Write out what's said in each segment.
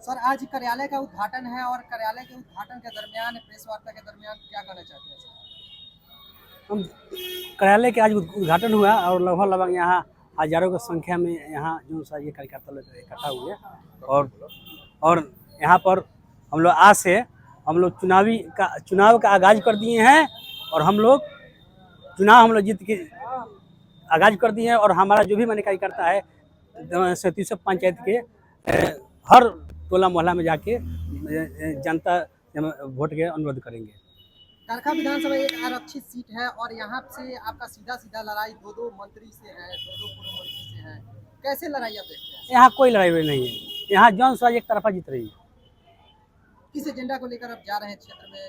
Sir आज कार्यालय का उद्घाटन है और कार्यालय के उद्घाटन के दरमियान प्रेस वार्ता के दरमियान क्या कहना चाहते हैं सर? हम कार्यालय के आज उद्घाटन हुआ और लगभग यहाँ हजारों की संख्या में यहाँ जो सा ये कार्यकर्ता लोग इकट्ठा हुए और यहाँ पर हम लोग आज से हम लोग चुनाव का आगाज कर दिए हैं और हम लोग जीत के आगाज कर दिए हैं और हमारा जो भी माने कार्यकर्ता है 37 पंचायत के हर टोला मोहल्ला में जाके जनता वोट के अनुरोध करेंगे। गरखा विधानसभा एक आरक्षित सीट है और यहाँ से आपका सीधा लड़ाई दो मंत्री से है, दो पूर्व मंत्री से है। कैसे लड़ाई आप देखते हैं? यहाँ कोई लड़ाई हुई नहीं है, यहाँ जौन स्वराज एक तरफा जीत रही है। किस एजेंडा को लेकर आप जा रहे हैं क्षेत्र में,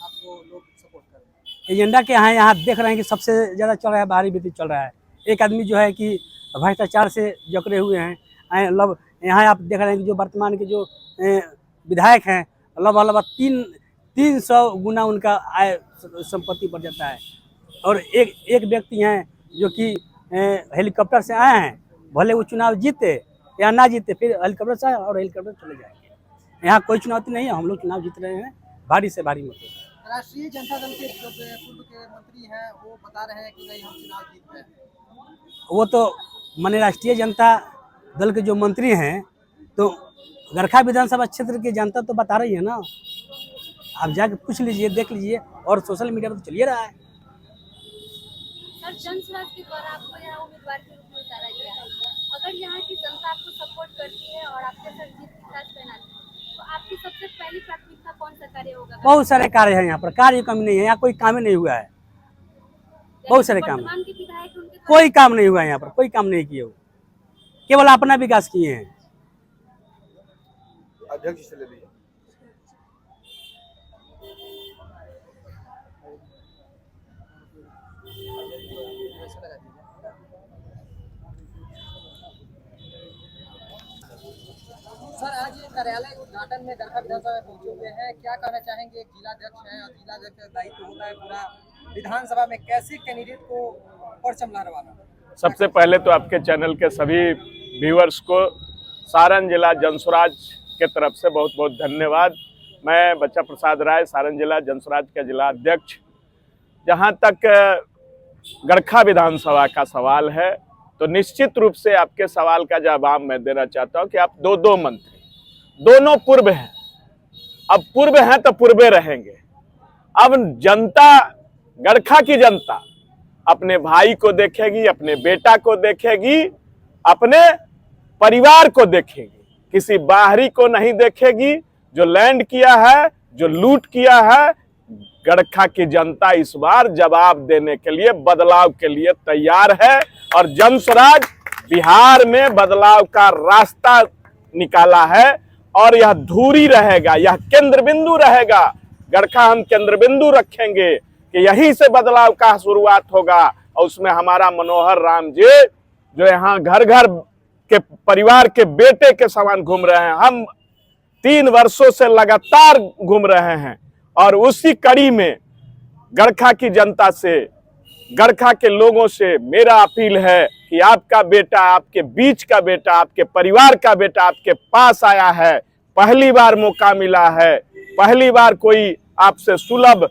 आपको लोग सपोर्ट कर रहे हैं? एजेंडा के यहाँ देख रहे हैं कि सबसे ज़्यादा चल रहा है बाहरी विधि चल रहा है। एक आदमी जो है कि भ्रष्टाचार से जकड़े हुए हैं। मतलब यहाँ आप देख रहे हैं कि जो वर्तमान के जो विधायक हैं लगभग 300 गुना उनका आय संपत्ति बढ़ जाता है। और एक व्यक्ति हैं जो कि हेलीकॉप्टर से आए हैं, भले वो चुनाव जीते या ना जीते फिर हेलीकॉप्टर से आए और हेलीकॉप्टर चले जाएंगे। यहाँ कोई चुनौती नहीं है, हम लोग चुनाव जीत रहे हैं भारी से भारी मतों। राष्ट्रीय जनता दल के जो पूर्व के मंत्री हैं वो बता रहे हैं कि नहीं हम चुनाव जीत रहे हैं। वो तो माने राष्ट्रीय जनता दल के जो मंत्री हैं तो गरखा विधानसभा क्षेत्र की जनता तो बता रही है ना, आप जाके पूछ लीजिए, देख लीजिए और सोशल मीडिया पर तो चलिए रहा है। सर जनसुराज के द्वारा आपको यहाँ उम्मीदवार के रूप में उतारा गया है। अगर यहाँ की जनता आपको सपोर्ट करती है और आपके साथ जीत की ताज पहनाती है तो आपकी सबसे पहली प्राथमिकता कौन सा कार्य होगा? बहुत सारे कार्य हैं यहाँ पर, कार्य कमी नहीं है, यहाँ कोई काम ही नहीं हुआ है। बहुत सारे काम, कोई काम नहीं हुआ है यहाँ पर, कोई काम नहीं किए, केवल अपना विकास किए हैं। अध्यक्ष से ले लीजिए। सर आज ये कार्यालय उद्घाटन में गरखा विधानसभा में पहुंचे हुए हैं, क्या कहना चाहेंगे? एक जिलाध्यक्ष हैं और जिलाध्यक्ष का दायित्व होता है पूरा विधानसभा में, कैसे कैंडिडेट को परचम लहराना? सबसे पहले तो आपके चैनल के सभी व्यूअर्स को सारण जिला जनसुराज के तरफ से बहुत बहुत धन्यवाद। मैं बच्चा प्रसाद राय, सारण जिला जनसुराज का जिला अध्यक्ष। जहाँ तक गरखा विधानसभा का सवाल है तो निश्चित रूप से आपके सवाल का जवाब मैं देना चाहता हूँ कि आप दो मंत्री, दोनों पूर्व हैं। अब पूर्व हैं तो पूर्वे रहेंगे। अब जनता, गरखा की जनता अपने भाई को देखेगी, अपने बेटा को देखेगी, अपने परिवार को देखेगी, किसी बाहरी को नहीं देखेगी। जो लैंड किया है, जो लूट किया है, गरखा की जनता इस बार जवाब देने के लिए, बदलाव के लिए तैयार है और जनसुराज बिहार में बदलाव का रास्ता निकाला है और यह धुरी रहेगा, यह केंद्र बिंदु रहेगा। गरखा हम केंद्र बिंदु रखेंगे कि यहीं से बदलाव का शुरुआत होगा और उसमें हमारा मनोहर राम जी जो यहाँ घर घर के परिवार के बेटे के समान घूम रहे हैं, हम 3 वर्षों से लगातार घूम रहे हैं और उसी कड़ी में गरखा की जनता से, गरखा के लोगों से मेरा अपील है कि आपका बेटा, आपके बीच का बेटा, आपके परिवार का बेटा आपके पास आया है। पहली बार मौका मिला है, पहली बार कोई आपसे सुलभ,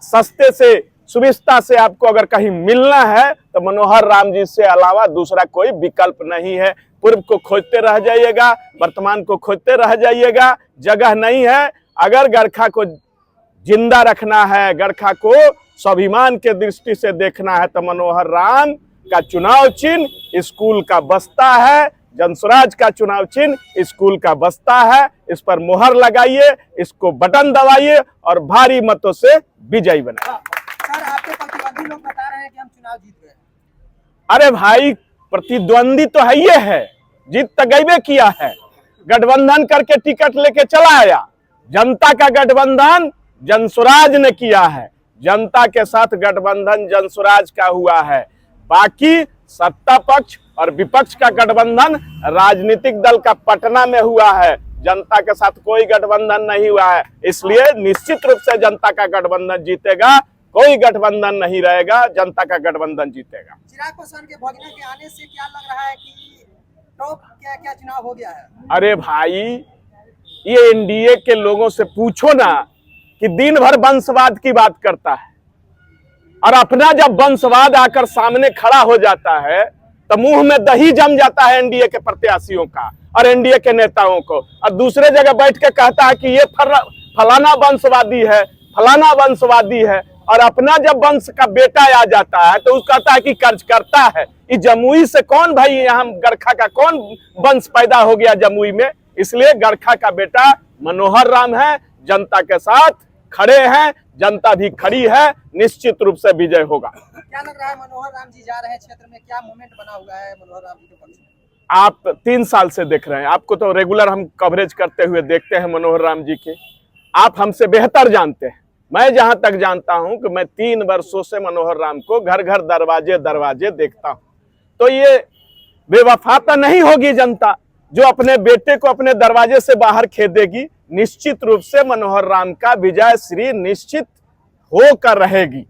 सस्ते से, सुविधा से आपको अगर कहीं मिलना है तो मनोहर राम जी से अलावा दूसरा कोई विकल्प नहीं है। पूर्व को खोजते रह जाइएगा, वर्तमान को खोजते रह जाइएगा, जगह नहीं है। अगर गरखा को जिंदा रखना है, गरखा को स्वाभिमान के दृष्टि से देखना है तो मनोहर राम का चुनाव चिन्ह स्कूल का बस्ता है, जनसुराज का चुनाव चिन्ह स्कूल का बस्ता है। इस पर मोहर लगाइए, इसको बटन दबाइए और भारी मतों से विजयी बनाइए। सर आपके प्रतिद्वंदी लोग बता रहे हैं कि हम चुनाव जीत गए। अरे भाई, प्रतिद्वंदी तो है, ये है, जीत तो गईबे किया है। गठबंधन करके टिकट लेके चला आया। जनता का गठबंधन जनसुराज ने किया है, जनता के साथ गठबंधन जनसुराज का हुआ है। बाकी सत्ता पक्ष और विपक्ष का गठबंधन राजनीतिक दल का पटना में हुआ है, जनता के साथ कोई गठबंधन नहीं हुआ है। इसलिए निश्चित रूप से जनता का गठबंधन जीतेगा, कोई गठबंधन नहीं रहेगा, जनता का गठबंधन जीतेगा। चिराग पासवान के भगने के आने से क्या लग रहा है कि टॉप क्या क्या चुनाव हो गया है? अरे भाई, ये एनडीए के लोगों से पूछो ना कि दिन भर वंशवाद की बात करता है, और अपना जब वंशवाद आकर सामने खड़ा हो जाता है तो मुंह में दही जम जाता है एनडीए के प्रत्याशियों का और एनडीए के नेताओं को, और दूसरे जगह बैठ के कहता है कि ये फलाना वंशवादी है, फलाना वंशवादी है, और अपना जब वंश का बेटा आ जाता है तो उसका कहता है कि कर्ज करता है। इस जमुई से कौन भाई, यहाँ गरखा का कौन वंश पैदा हो गया जमुई में? इसलिए गरखा का बेटा मनोहर राम है, जनता के साथ खड़े हैं, जनता भी खड़ी है, निश्चित रूप से विजय होगा। क्या लग रहा है, मनोहर राम जी जा रहे हैं क्षेत्र में, क्या मूवमेंट बना हुआ है मनोहर राम जी के पक्ष में? आप 3 साल से देख रहे हैं, आपको तो रेगुलर हम कवरेज करते हुए देखते हैं मनोहर राम जी के, आप हमसे बेहतर जानते हैं। मैं जहां तक जानता हूं कि मैं 3 वर्षों से मनोहर राम को घर घर दरवाजे दरवाजे देखता हूं, तो ये बेवफा तो नहीं होगी जनता जो अपने बेटे को अपने दरवाजे से बाहर खेदेगी। निश्चित रूप से मनोहर राम का विजय श्री निश्चित होकर रहेगी।